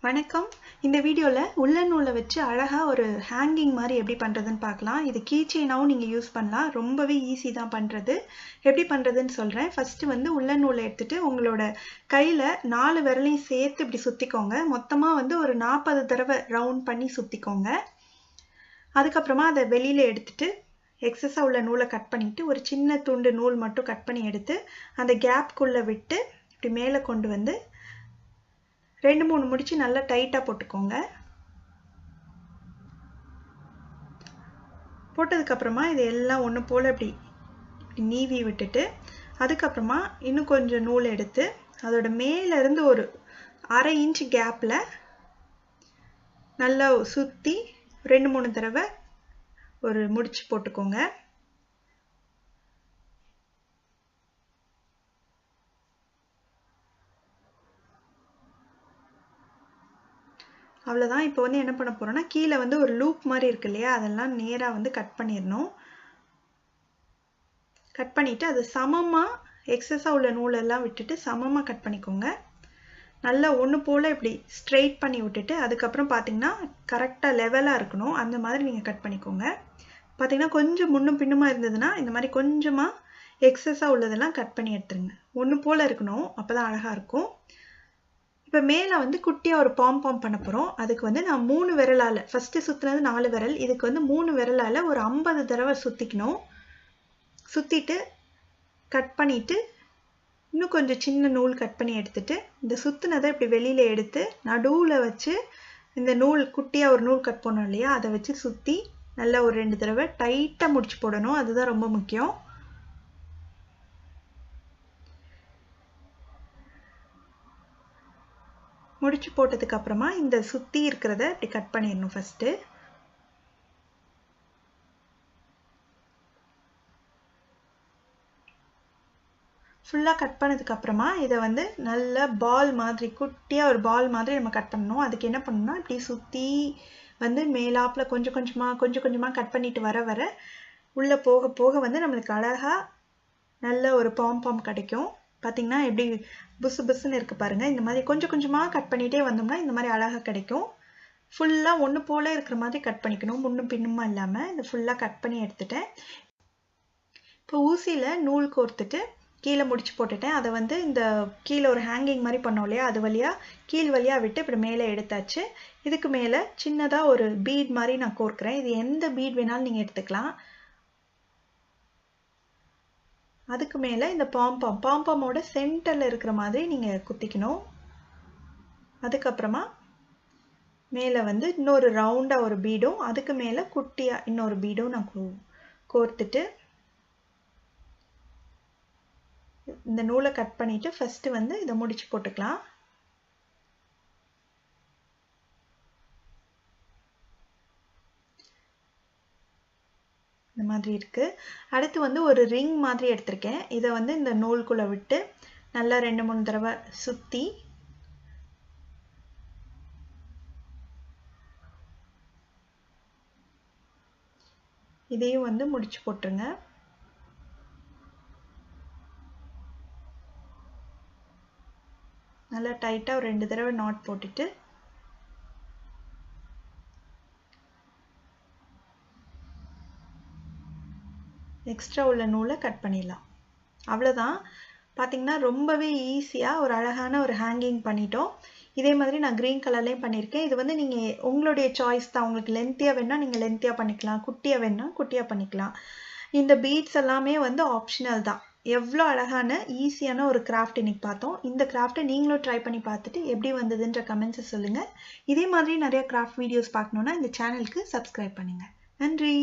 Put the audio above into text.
வணக்கம். இந்த வீடியோல உல்லன் நூலை வச்சு அழகா ஒரு ஹேங்கிங் மாதிரி எப்படி பண்றதுன்னு பார்க்கலாம். இது கீச்செயினாவும் நீங்க யூஸ் பண்ணலாம். ரொம்பவே ஈஸி தான் பண்றது. எப்படி பண்றதுன்னு சொல்றேன். ஃபர்ஸ்ட் வந்து உல்லன் நூலை எடுத்துட்டு உங்களோட கையில 4 விரலையும் சேர்த்து இப்படி சுத்திக்கோங்க. மொத்தமா வந்து ஒரு 40 தடவை ரவுண்ட் பண்ணி சுத்திக்கோங்க. அதுக்கப்புறமா அதை வெளியில எடுத்துட்டு எக்ஸஸா உள்ள நூலை கட் பண்ணிட்டு ஒரு சின்ன துண்டு நூல் மட்டும் கட் பண்ணி எடுத்து அந்த கேப்குள்ள விட்டு இப்படி மேலே கொண்டு வந்து 2-3 முடிச்சு நல்லா டைட்டா போட்டுக்கோங்க. போட்டதுக்கு அப்புறமா இது எல்லாம் ஒண்ணு போல இப்படி நீவி விட்டுட்டு அதுக்கப்புறமா இன்னும் கொஞ்சம் நூல் எடுத்து அதோட மேல இருந்து ஒரு 1/2 இன்ச் கேப்ல நல்லா சுத்தி 2-3 தடவை ஒரு முடிச்சு போட்டுக்கோங்க. அவ்வளவுதான். இப்போ வந்து என்ன பண்ண போறோம்னா கீழே வந்து ஒரு லூப் மாதிரி இருக்கு இல்லையா, அதெல்லாம் நேரா வந்து கட் பண்ணிடணும். கட் பண்ணிட்டு அது சமமா எக்ஸஸா உள்ள நூலெல்லாம் விட்டுட்டு சமமா கட் பண்ணிக்கோங்க. நல்லா ஒன்று போல இப்படி ஸ்ட்ரெயிட் பண்ணி விட்டுட்டு அதுக்கப்புறம் பார்த்தீங்கன்னா கரெக்டாக லெவலாக இருக்கணும். அந்த மாதிரி நீங்கள் கட் பண்ணிக்கோங்க. பார்த்தீங்கன்னா கொஞ்சம் முன்னும் பின்னுமா இருந்ததுன்னா இந்த மாதிரி கொஞ்சமாக எக்ஸஸாக உள்ளதெல்லாம் கட் பண்ணி எடுத்துருங்க. ஒன்று போல இருக்கணும், அப்போதான் அழகாக இருக்கும். இப்போ மேலே வந்து குட்டியாக ஒரு பாம்பாம் பண்ண போகிறோம். அதுக்கு வந்து நான் 3 விரலால், ஃபஸ்ட்டு சுற்றுனது 4 விரல், இதுக்கு வந்து 3 விரலால் ஒரு 50 தடவை சுற்றிக்கணும். சுற்றிட்டு கட் பண்ணிவிட்டு இன்னும் கொஞ்சம் சின்ன நூல் கட் பண்ணி எடுத்துட்டு இந்த சுற்றுனதை இப்படி வெளியில் எடுத்து நடுவில் வச்சு இந்த நூல் குட்டியாக ஒரு நூல் கட் பண்ணோம் இல்லையா, அதை வச்சு சுற்றி நல்லா ஒரு 2 தடவை டைட்டாக முடிச்சு போடணும். அதுதான் ரொம்ப முக்கியம். முடிச்சு போட்டதுக்கு அப்புறமா இந்த சுத்தி இருக்கிறத இப்படி கட் பண்ணிடணும். ஃபர்ஸ்ட் ஃபுல்லா கட் பண்ணதுக்கு அப்புறமா இதை வந்து நல்ல பால் மாதிரி குட்டியா ஒரு பால் மாதிரி நம்ம கட் பண்ணணும். அதுக்கு என்ன பண்ணணும்னா இப்படி சுத்தி வந்து மேலாப்புல கொஞ்சம் கொஞ்சமா கட் பண்ணிட்டு வர வர உள்ள போக போக வந்து நம்மளுக்கு அழகா நல்ல ஒரு பாம்பாம் கிடைக்கும். பார்த்தீங்கன்னா எப்படி புசு புசுன்னு இருக்கு பாருங்க. இந்த மாதிரி கொஞ்சம் கொஞ்சமா கட் பண்ணிட்டே வந்தோம்னா இந்த மாதிரி அழகா கிடைக்கும். ஃபுல்லா ஒன்று போல இருக்கிற மாதிரி கட் பண்ணிக்கணும், முன்னும் பின்னுமா இல்லாம. இந்த ஃபுல்லா கட் பண்ணி எடுத்துட்டேன். இப்போ ஊசியில நூல் கோர்த்துட்டு கீழே முடிச்சு போட்டுட்டேன். அதை வந்து இந்த கீழே ஒரு ஹேங்கிங் மாதிரி பண்ணோம் இல்லையா, அது வழியா கீழ் வழியா விட்டு இப்படி மேலே எடுத்தாச்சு. இதுக்கு மேலே சின்னதா ஒரு பீட் மாதிரி நான் கோர்க்கிறேன். இது எந்த பீட் வேணாலும் நீங்க எடுத்துக்கலாம். அதுக்கு மேலே இந்த பாம்பாமோட சென்டரில் இருக்கிற மாதிரி நீங்கள் குத்திக்கணும். அதுக்கப்புறமா மேலே வந்து இன்னொரு ரவுண்டாக ஒரு பீடும் அதுக்கு மேலே குட்டியாக இன்னொரு பீடும் நான் கோர்த்துட்டு இந்த நூலை கட் பண்ணிட்டு ஃபர்ஸ்ட் வந்து இதை முடிச்சு போட்டுக்கலாம். இந்த மாதிரி இருக்கு. அடுத்து வந்து ஒரு ரிங் மாதிரி எடுத்திருக்கேன். இதை வந்து இந்த நூலுக்குள்ள விட்டு நல்லா 2-3 தடவை சுத்தி இதையும் வந்து முடிச்சு போட்டுருங்க. நல்லா டைட்டா ஒரு 2 தடவை நாட் போட்டுட்டு எக்ஸ்ட்ரா உள்ள நூலை கட் பண்ணிடலாம். அவ்வளோதான். பார்த்தீங்கன்னா ரொம்பவே ஈஸியாக ஒரு அழகான ஒரு ஹேங்கிங் பண்ணிட்டோம். இதே மாதிரி நான் க்ரீன் கலர்லேயும் பண்ணியிருக்கேன். இது வந்து நீங்கள் உங்களுடைய சாய்ஸ் தான். உங்களுக்கு லென்த்தியாக வேணால் நீங்கள் லென்த்தியாக பண்ணிக்கலாம், குட்டியாக வேணால் குட்டியாக பண்ணிக்கலாம். இந்த பீட்ஸ் எல்லாமே வந்து ஆப்ஷனல் தான். எவ்வளோ அழகான ஈஸியான ஒரு கிராஃப்ட் இன்னைக்கு பார்த்தோம். இந்த கிராஃப்டை நீங்களும் ட்ரை பண்ணி பார்த்துட்டு எப்படி வந்ததுன்ற கமெண்ட்ஸை சொல்லுங்கள். இதே மாதிரி நிறைய கிராஃப்ட் வீடியோஸ் பார்க்கணுன்னா இந்த சேனலுக்கு சப்ஸ்கிரைப் பண்ணுங்கள். நன்றி.